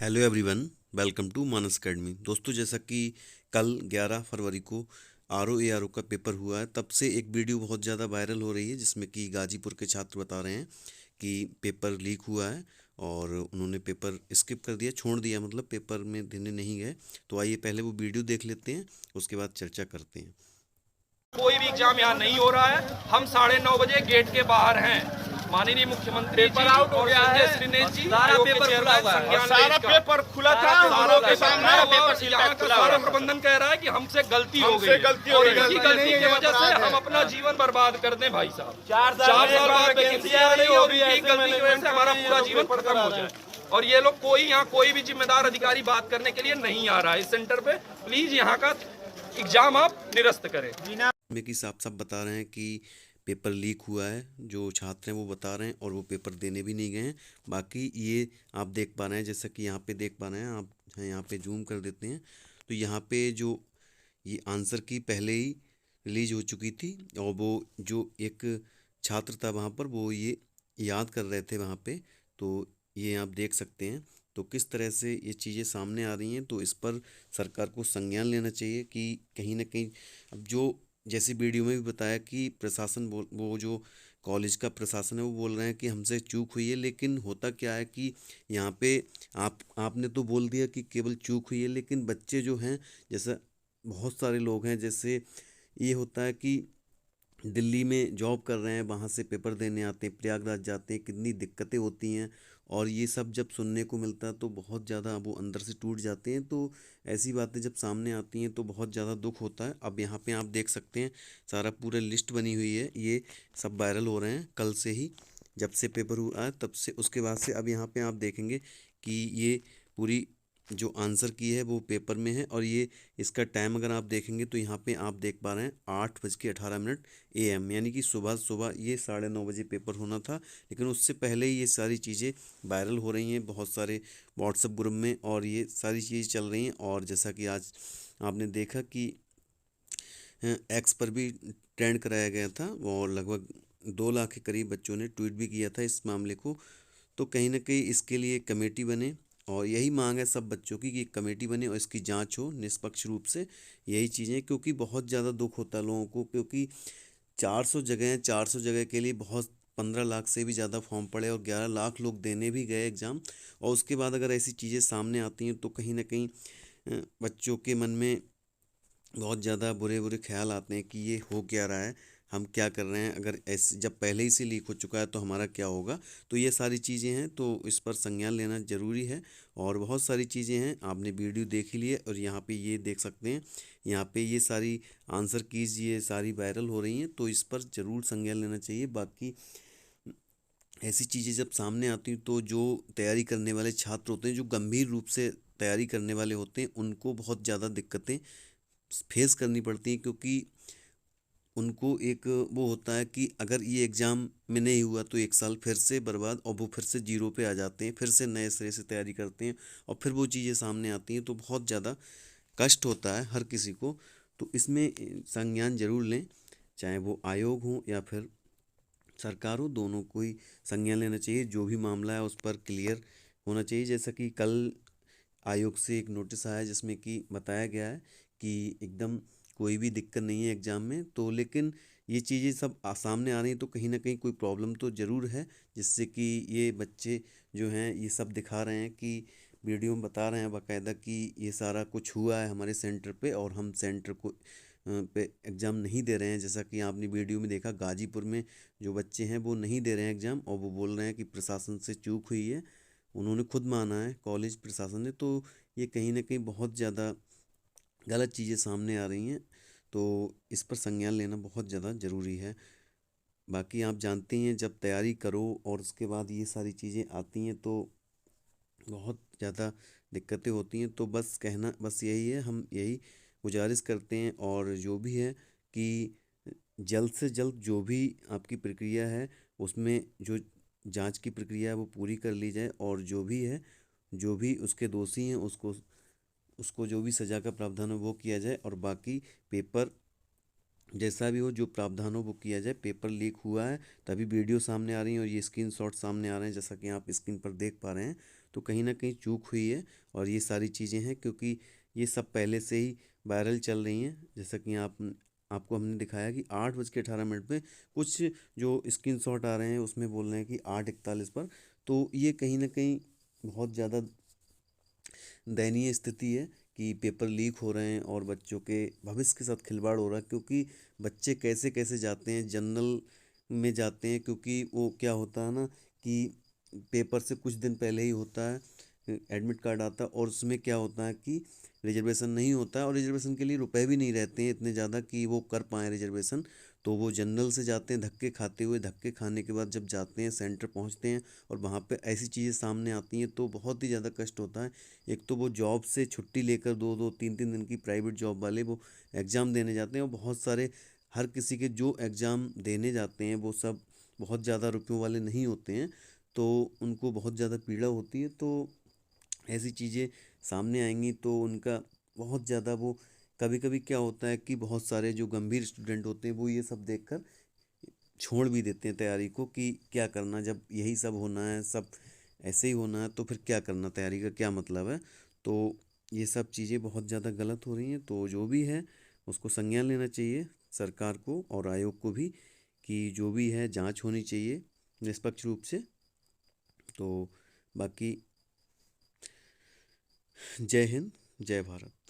Hello everyone, welcome to Manas academy. दोस्तों, जैसा कि कल 11 फरवरी को आर ओ का पेपर हुआ है, तब से एक वीडियो बहुत ज़्यादा वायरल हो रही है जिसमें कि गाजीपुर के छात्र बता रहे हैं कि पेपर लीक हुआ है और उन्होंने पेपर स्किप कर दिया, छोड़ दिया, मतलब पेपर में देने नहीं गए। तो आइए पहले वो वीडियो देख लेते हैं, उसके बाद चर्चा करते हैं। कोई भी एग्जाम यहाँ नहीं हो रहा है। हम 9:30 बजे गेट के बाहर हैं। माननीय मुख्यमंत्री जी और संजय श्रीनेश जी आयोग के चेयरमैन संज्ञान सारा पेपर खुला था हम लोग के सामने। यहाँ का सारा प्रबंधन कह रहा है कि हमसे गलती हो गई और इसी गलती की वजह से हम अपना जीवन बर्बाद कर दें। भाई साहब, 4 साल बाद वैकेंसी आ रही है और इनकी गलती की वजह से हमारा पूरा जीवन खत्म हो जाए। और ये लोग यहाँ कोई भी जिम्मेदार अधिकारी बात करने के लिए नहीं आ रहा है इस सेंटर पे। प्लीज यहाँ का एग्जाम आप निरस्त करें। में कि साफ साफ बता रहे हैं कि पेपर लीक हुआ है, जो छात्र हैं वो बता रहे हैं और वो पेपर देने भी नहीं गए हैं। बाकी ये आप देख पा रहे हैं, जैसा कि यहाँ पे देख पा रहे हैं आप, यहाँ पे जूम कर देते हैं तो यहाँ पे जो ये आंसर की पहले ही रिलीज हो चुकी थी और वो जो एक छात्र था वहाँ पर वो ये याद कर रहे थे वहाँ पे। तो ये आप देख सकते हैं तो किस तरह से ये चीज़ें सामने आ रही हैं। तो इस पर सरकार को संज्ञान लेना चाहिए कि कहीं ना कहीं अब जो जैसे वीडियो में भी बताया कि प्रशासन वो जो कॉलेज का प्रशासन है वो बोल रहे हैं कि हमसे चूक हुई है, लेकिन होता क्या है कि यहाँ पे आपने तो बोल दिया कि केवल चूक हुई है, लेकिन बच्चे जो हैं, जैसा बहुत सारे लोग हैं, जैसे ये होता है कि दिल्ली में जॉब कर रहे हैं, वहाँ से पेपर देने आते हैं, प्रयागराज जाते हैं, कितनी दिक्कतें होती हैं और ये सब जब सुनने को मिलता है तो बहुत ज़्यादा वो अंदर से टूट जाते हैं। तो ऐसी बातें जब सामने आती हैं तो बहुत ज़्यादा दुख होता है। अब यहाँ पे आप देख सकते हैं सारा पूरा लिस्ट बनी हुई है, ये सब वायरल हो रहे हैं कल से ही, जब से पेपर हुआ है तब से। उसके बाद से अब यहाँ पे आप देखेंगे कि ये पूरी जो आंसर की है वो पेपर में है और ये इसका टाइम अगर आप देखेंगे तो यहाँ पे आप देख पा रहे हैं 8:18 AM, यानी कि सुबह सुबह ये 9:30 बजे पेपर होना था, लेकिन उससे पहले ही ये सारी चीज़ें वायरल हो रही हैं बहुत सारे व्हाट्सएप ग्रुप में और ये सारी चीज़ें चल रही हैं। और जैसा कि आज आपने देखा कि एक्स पर भी ट्रेंड कराया गया था और लगभग 2 लाख के करीब बच्चों ने ट्वीट भी किया था इस मामले को। तो कहीं ना कहीं इसके लिए कमेटी बने और यही मांग है सब बच्चों की कि कमेटी बने और इसकी जांच हो निष्पक्ष रूप से। यही चीज़ें, क्योंकि बहुत ज़्यादा दुख होता है लोगों को, क्योंकि 400 जगह हैं, 400 जगह के लिए बहुत 15 लाख से भी ज़्यादा फॉर्म पड़े और 11 लाख लोग देने भी गए एग्ज़ाम। और उसके बाद अगर ऐसी चीज़ें सामने आती हैं तो कहीं ना कहीं बच्चों के मन में बहुत ज़्यादा बुरे बुरे ख्याल आते हैं कि ये हो क्या रहा है, हम क्या कर रहे हैं, अगर ऐसे जब पहले ही से लीक हो चुका है तो हमारा क्या होगा। तो ये सारी चीज़ें हैं, तो इस पर संज्ञान लेना ज़रूरी है। और बहुत सारी चीज़ें हैं, आपने वीडियो देख ही ली है और यहाँ पे ये देख सकते हैं, यहाँ पे ये सारी आंसर कीज ये सारी वायरल हो रही हैं, तो इस पर ज़रूर संज्ञान लेना चाहिए। बाकी ऐसी चीज़ें जब सामने आती हैं तो जो तैयारी करने वाले छात्र होते हैं, जो गंभीर रूप से तैयारी करने वाले होते हैं, उनको बहुत ज़्यादा दिक्कतें फेस करनी पड़ती हैं, क्योंकि उनको एक वो होता है कि अगर ये एग्ज़ाम में नहीं हुआ तो 1 साल फिर से बर्बाद और वो फिर से जीरो पे आ जाते हैं, फिर से नए सिरे से तैयारी करते हैं और फिर वो चीज़ें सामने आती हैं तो बहुत ज़्यादा कष्ट होता है हर किसी को। तो इसमें संज्ञान जरूर लें, चाहे वो आयोग हो या फिर सरकार हो, दोनों को ही संज्ञान लेना चाहिए। जो भी मामला है उस पर क्लियर होना चाहिए। जैसा कि कल आयोग से एक नोटिस आया जिसमें कि बताया गया है कि एकदम कोई भी दिक्कत नहीं है एग्ज़ाम में। तो लेकिन ये चीज़ें सब सामने आ रही हैं तो कहीं ना कहीं कोई प्रॉब्लम तो ज़रूर है, जिससे कि ये बच्चे जो हैं ये सब दिखा रहे हैं कि वीडियो में बता रहे हैं बाकायदा कि ये सारा कुछ हुआ है हमारे सेंटर पे और हम सेंटर को पे एग्ज़ाम नहीं दे रहे हैं। जैसा कि आपने वीडियो में देखा, गाजीपुर में जो बच्चे हैं वो नहीं दे रहे हैं एग्ज़ाम और वो बोल रहे हैं कि प्रशासन से चूक हुई है, उन्होंने खुद माना है कॉलेज प्रशासन ने। तो ये कहीं ना कहीं बहुत ज़्यादा गलत चीज़ें सामने आ रही हैं, तो इस पर संज्ञान लेना बहुत ज़्यादा ज़रूरी है। बाकी आप जानते हैं जब तैयारी करो और उसके बाद ये सारी चीज़ें आती हैं तो बहुत ज़्यादा दिक्कतें होती हैं। तो बस कहना बस यही है, हम यही गुजारिश करते हैं और जो भी है कि जल्द से जल्द जो भी आपकी प्रक्रिया है उसमें जो जांच की प्रक्रिया है वो पूरी कर ली जाए और जो भी है, जो भी उसके दोषी हैं उसको उसको जो भी सज़ा का प्रावधान हो वो किया जाए। और बाकी पेपर जैसा भी हो, जो प्रावधान हो वो किया जाए। पेपर लीक हुआ है तभी वीडियो सामने आ रही है और ये स्क्रीनशॉट सामने आ रहे हैं, जैसा कि आप स्क्रीन पर देख पा रहे हैं। तो कहीं ना कहीं चूक हुई है और ये सारी चीज़ें हैं, क्योंकि ये सब पहले से ही वायरल चल रही हैं। जैसा कि आपको हमने दिखाया कि 8:18 पे कुछ जो स्क्रीनशॉट आ रहे हैं उसमें बोल रहे हैं कि 8:41 पर। तो ये कहीं ना कहीं बहुत ज़्यादा दयनीय स्थिति है कि पेपर लीक हो रहे हैं और बच्चों के भविष्य के साथ खिलवाड़ हो रहा है, क्योंकि बच्चे कैसे कैसे जाते हैं, जनरल में जाते हैं, क्योंकि वो क्या होता है ना कि पेपर से कुछ दिन पहले ही होता है, एडमिट कार्ड आता है और उसमें क्या होता है कि रिजर्वेशन नहीं होता है और रिजर्वेशन के लिए रुपए भी नहीं रहते हैं इतने ज़्यादा कि वो कर पाएँ रिजर्वेशन। तो वो जनरल से जाते हैं धक्के खाते हुए, धक्के खाने के बाद जब जाते हैं सेंटर पहुंचते हैं और वहाँ पे ऐसी चीज़ें सामने आती हैं तो बहुत ही ज़्यादा कष्ट होता है। एक तो वो जॉब से छुट्टी लेकर 2-2 3-3 दिन की प्राइवेट जॉब वाले वो एग्ज़ाम देने जाते हैं और बहुत सारे हर किसी के जो एग्ज़ाम देने जाते हैं वो सब बहुत ज़्यादा रुपयों वाले नहीं होते हैं, तो उनको बहुत ज़्यादा पीड़ा होती है। तो ऐसी चीज़ें सामने आएंगी तो उनका बहुत ज़्यादा वो, कभी कभी क्या होता है कि बहुत सारे जो गंभीर स्टूडेंट होते हैं वो ये सब देखकर छोड़ भी देते हैं तैयारी को कि क्या करना, जब यही सब होना है, सब ऐसे ही होना है तो फिर क्या करना, तैयारी का क्या मतलब है। तो ये सब चीज़ें बहुत ज़्यादा गलत हो रही हैं। तो जो भी है उसको संज्ञान लेना चाहिए सरकार को और आयोग को भी, कि जो भी है जांच होनी चाहिए निष्पक्ष रूप से। तो बाकी जय हिंद, जय भारत।